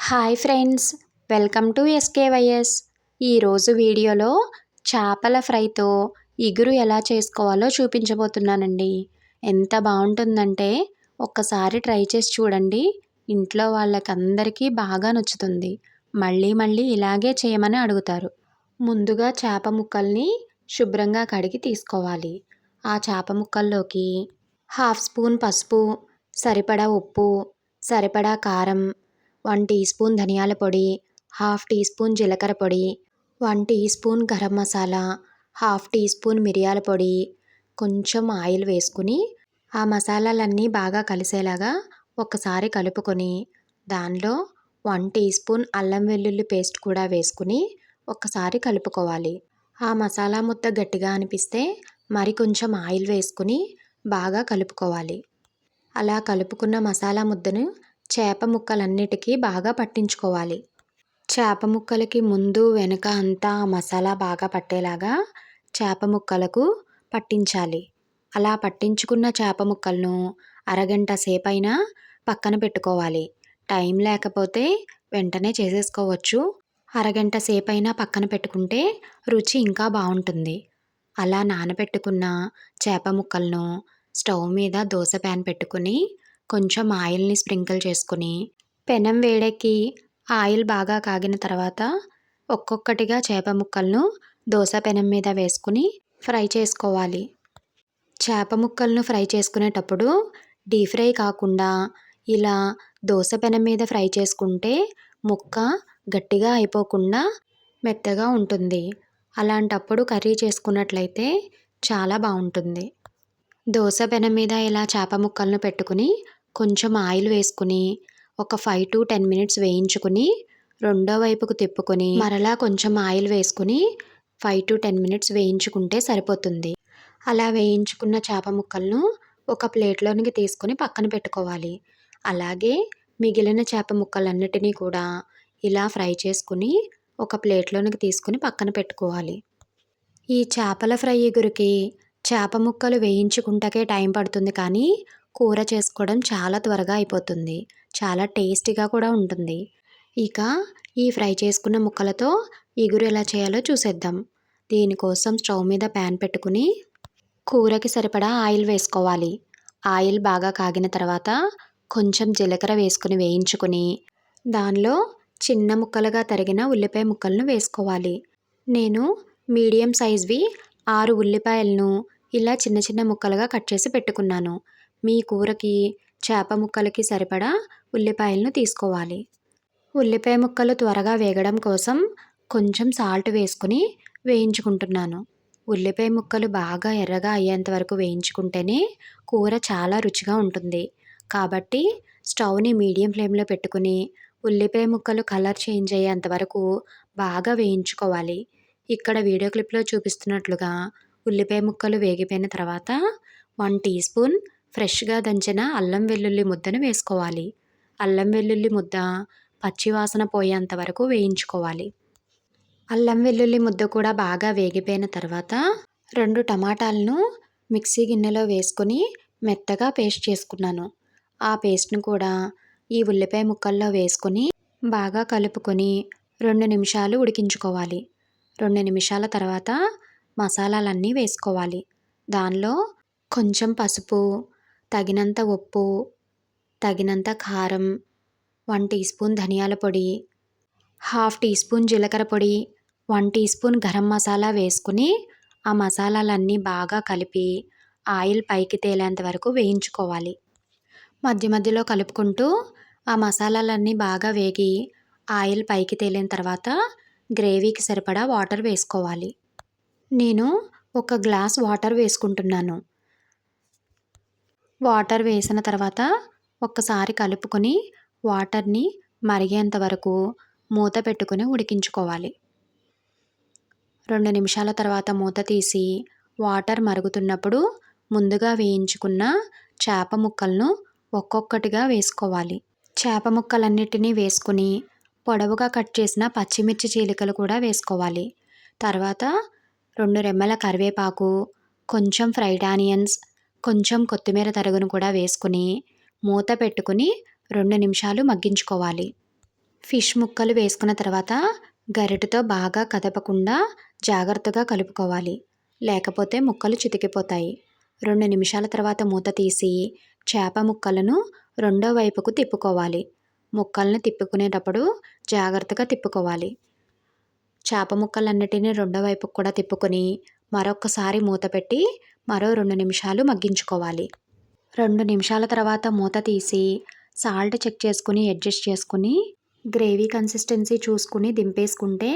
Hi friends, welcome to SKYS. ఈరోజు వీడియోలో చేపల ఫ్రైతో ఇగురు ఎలా చేసుకోవాలో చూపించబోతున్నానండి. ఎంత బాగుంటుందంటే ఒక్కసారి ట్రై చేసి చూడండి. ఇంట్లో వాళ్ళకందరికీ బాగా నచ్చుతుంది. మళ్ళీ మళ్ళీ ఇలాగే చేయమని అడుగుతారు. ముందుగా చేప ముక్కల్ని శుభ్రంగా కడిగి తీసుకోవాలి. ఆ చేప ముక్కల్లోకి 1/2 స్పూన్ పసుపు, సరిపడా ఉప్పు, సరిపడా కారం, 1 టీ స్పూన్ ధనియాల పొడి, 1/2 టీ స్పూన్ జీలకర్ర పొడి, 1 teaspoon garam masala, 1/2 teaspoon మిరియాల పొడి, కొంచెం ఆయిల్ వేసుకుని ఆ మసాలాలన్నీ బాగా కలిసేలాగా ఒకసారి కలుపుకొని దానిలో 1 టీ స్పూన్ అల్లం వెల్లుల్లి పేస్ట్ కూడా వేసుకుని ఒకసారి కలుపుకోవాలి. ఆ మసాలా ముద్ద గట్టిగా అనిపిస్తే మరి కొంచెం ఆయిల్ వేసుకుని బాగా కలుపుకోవాలి. అలా కలుపుకున్న మసాలా ముద్దను చేప ముక్కలన్నిటికీ బాగా పట్టించుకోవాలి. చేప ముక్కలకి ముందు వెనుక అంతా మసాలా బాగా పట్టేలాగా చేప ముక్కలకు పట్టించాలి. అలా పట్టించుకున్న చేప ముక్కలను అరగంట సేపైనా పక్కన పెట్టుకోవాలి. టైం లేకపోతే వెంటనే చేసేసుకోవచ్చు. అరగంట సేపైనా పక్కన పెట్టుకుంటే రుచి ఇంకా బాగుంటుంది. అలా నానబెట్టుకున్న చేప ముక్కలను స్టవ్ మీద దోశ ప్యాన్ పెట్టుకుని కొంచెం ఆయిల్ని స్ప్రింకిల్ చేసుకుని పెనం వేడెక్కి ఆయిల్ బాగా కాగిన తర్వాత ఒక్కొక్కటిగా చేప ముక్కలను దోశ పెనం మీద వేసుకుని ఫ్రై చేసుకోవాలి. చేప ముక్కలను ఫ్రై చేసుకునేటప్పుడు డీప్ ఫ్రై కాకుండా ఇలా దోశ పెనం మీద ఫ్రై చేసుకుంటే ముక్క గట్టిగా అయిపోకుండా మెత్తగా ఉంటుంది. అలాంటప్పుడు కర్రీ చేసుకున్నట్లయితే చాలా బాగుంటుంది. దోశ పెనం మీద ఇలా చేప ముక్కలను పెట్టుకుని కొంచెం ఆయిల్ వేసుకుని ఒక 5 to 10 మినిట్స్ వేయించుకుని రెండో వైపుకు తిప్పుకొని మరలా కొంచెం ఆయిల్ వేసుకుని 5 to 10 మినిట్స్ వేయించుకుంటే సరిపోతుంది. అలా వేయించుకున్న చేప ముక్కలను ఒక ప్లేట్లోనికి తీసుకొని పక్కన పెట్టుకోవాలి. అలాగే మిగిలిన చేప ముక్కలన్నిటినీ కూడా ఇలా ఫ్రై చేసుకుని ఒక ప్లేట్లోనికి తీసుకుని పక్కన పెట్టుకోవాలి. ఈ చేపల ఫ్రై ఇగురికి చేప ముక్కలు వేయించుకుంటకే టైం పడుతుంది, కానీ కూర చేసుకోవడం చాలా త్వరగా అయిపోతుంది. చాలా టేస్టీగా కూడా ఉంటుంది. ఇక ఈ ఫ్రై చేసుకున్న ముక్కలతో ఇగురు ఎలా చేయాలో చూసేద్దాం. దీనికోసం స్టవ్ మీద ప్యాన్ పెట్టుకుని కూరకి సరిపడా ఆయిల్ వేసుకోవాలి. ఆయిల్ బాగా కాగిన తర్వాత కొంచెం జీలకర్ర వేసుకుని వేయించుకుని దానిలో చిన్న ముక్కలుగా తరిగిన ఉల్లిపాయ ముక్కలను వేసుకోవాలి. నేను మీడియం సైజ్వి 6 ఉల్లిపాయలను ఇలా చిన్న చిన్న ముక్కలుగా కట్ చేసి పెట్టుకున్నాను. మీ కూరకి చేప ముక్కలకి సరిపడా ఉల్లిపాయలను తీసుకోవాలి. ఉల్లిపాయ ముక్కలు త్వరగా వేగడం కోసం కొంచెం సాల్ట్ వేసుకుని వేయించుకుంటున్నాను. ఉల్లిపాయ ముక్కలు బాగా ఎర్రగా అయ్యేంత వరకు వేయించుకుంటేనే కూర చాలా రుచిగా ఉంటుంది. కాబట్టి స్టవ్ని మీడియం ఫ్లేమ్లో పెట్టుకుని ఉల్లిపాయ ముక్కలు కలర్ చేంజ్ అయ్యేంత వరకు బాగా వేయించుకోవాలి. ఇక్కడ వీడియో క్లిప్లో చూపిస్తున్నట్లుగా ఉల్లిపాయ ముక్కలు వేగిపోయిన తర్వాత 1 టీ స్పూన్ ఫ్రెష్గా దంచిన అల్లం వెల్లుల్లి ముద్దను వేసుకోవాలి. అల్లం వెల్లుల్లి ముద్ద పచ్చివాసన పోయేంత వరకు వేయించుకోవాలి. అల్లం వెల్లుల్లి ముద్ద కూడా బాగా వేగిపోయిన తర్వాత 2 టమాటాలను మిక్సీ గిన్నెలో వేసుకొని మెత్తగా పేస్ట్ చేసుకున్నాను. ఆ పేస్ట్ను కూడా ఈ ఉల్లిపాయ ముక్కల్లో వేసుకొని బాగా కలుపుకొని 2 నిమిషాలు ఉడికించుకోవాలి. 2 నిమిషాల తర్వాత మసాలాలన్నీ వేసుకోవాలి. దానిలో కొంచెం పసుపు, తగినంత ఉప్పు, తగినంత కారం, 1 టీ స్పూన్ ధనియాల పొడి, 1/2 టీ స్పూన్ జీలకర్ర పొడి, 1 టీ స్పూన్ గరం మసాలా వేసుకుని ఆ మసాలాలన్నీ బాగా కలిపి ఆయిల్ పైకి తేలేంత వరకు వేయించుకోవాలి. మధ్య మధ్యలో కలుపుకుంటూ ఆ మసాలాలన్నీ బాగా వేగి ఆయిల్ పైకి తేలిన తర్వాత గ్రేవీకి సరిపడా వాటర్ వేసుకోవాలి. నేను 1 గ్లాస్ వాటర్ వేసుకుంటున్నాను. వాటర్ వేసిన తర్వాత ఒక్కసారి కలుపుకొని వాటర్ని మరిగేంత వరకు మూత పెట్టుకుని ఉడికించుకోవాలి. 2 నిమిషాల తర్వాత మూత తీసి వాటర్ మరుగుతున్నప్పుడు ముందుగా వేయించుకున్న చేప ముక్కలను ఒక్కొక్కటిగా వేసుకోవాలి. చేప ముక్కలన్నిటినీ వేసుకుని పొడవుగా కట్ చేసిన పచ్చిమిర్చి చీలికలు కూడా వేసుకోవాలి. తర్వాత 2 రెమ్మల కరివేపాకు, కొంచెం ఫ్రైడ్ ఆనియన్స్, కొంచెం కొత్తిమీర తరుగును కూడా వేసుకుని మూత పెట్టుకుని 2 నిమిషాలు మగ్గించుకోవాలి. ఫిష్ ముక్కలు వేసుకున్న తర్వాత గరిటెతో బాగా కదపకుండా జాగ్రత్తగా కలుపుకోవాలి. లేకపోతే ముక్కలు చితికిపోతాయి. 2 నిమిషాల తర్వాత మూత తీసి చేప ముక్కలను రెండో వైపుకు తిప్పుకోవాలి. ముక్కల్ని తిప్పుకునేటప్పుడు జాగ్రత్తగా తిప్పుకోవాలి. చేప ముక్కలన్నిటిని రెండో వైపుకు కూడా తిప్పుకొని మరొక్కసారి మూత పెట్టి మరో 2 నిమిషాలు మగ్గించుకోవాలి. 2 నిమిషాల తర్వాత మూత తీసి సాల్ట్ చెక్ చేసుకుని అడ్జస్ట్ చేసుకుని గ్రేవీ కన్సిస్టెన్సీ చూసుకుని దింపేసుకుంటే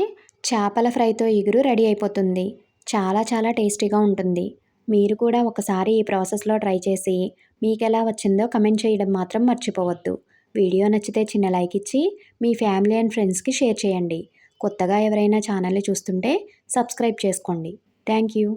చేపల ఫ్రైతో ఇగురు రెడీ అయిపోతుంది. చాలా చాలా టేస్టీగా ఉంటుంది. మీరు కూడా ఒకసారి ఈ ప్రాసెస్లో ట్రై చేసి మీకు ఎలా వచ్చిందో కమెంట్ చేయడం మాత్రం మర్చిపోవద్దు. వీడియో నచ్చితే చిన్న లైక్ ఇచ్చి మీ ఫ్యామిలీ అండ్ ఫ్రెండ్స్కి షేర్ చేయండి. కొత్తగా ఎవరైనా ఛానల్ని చూస్తుంటే సబ్స్క్రైబ్ చేసుకోండి. Thank you.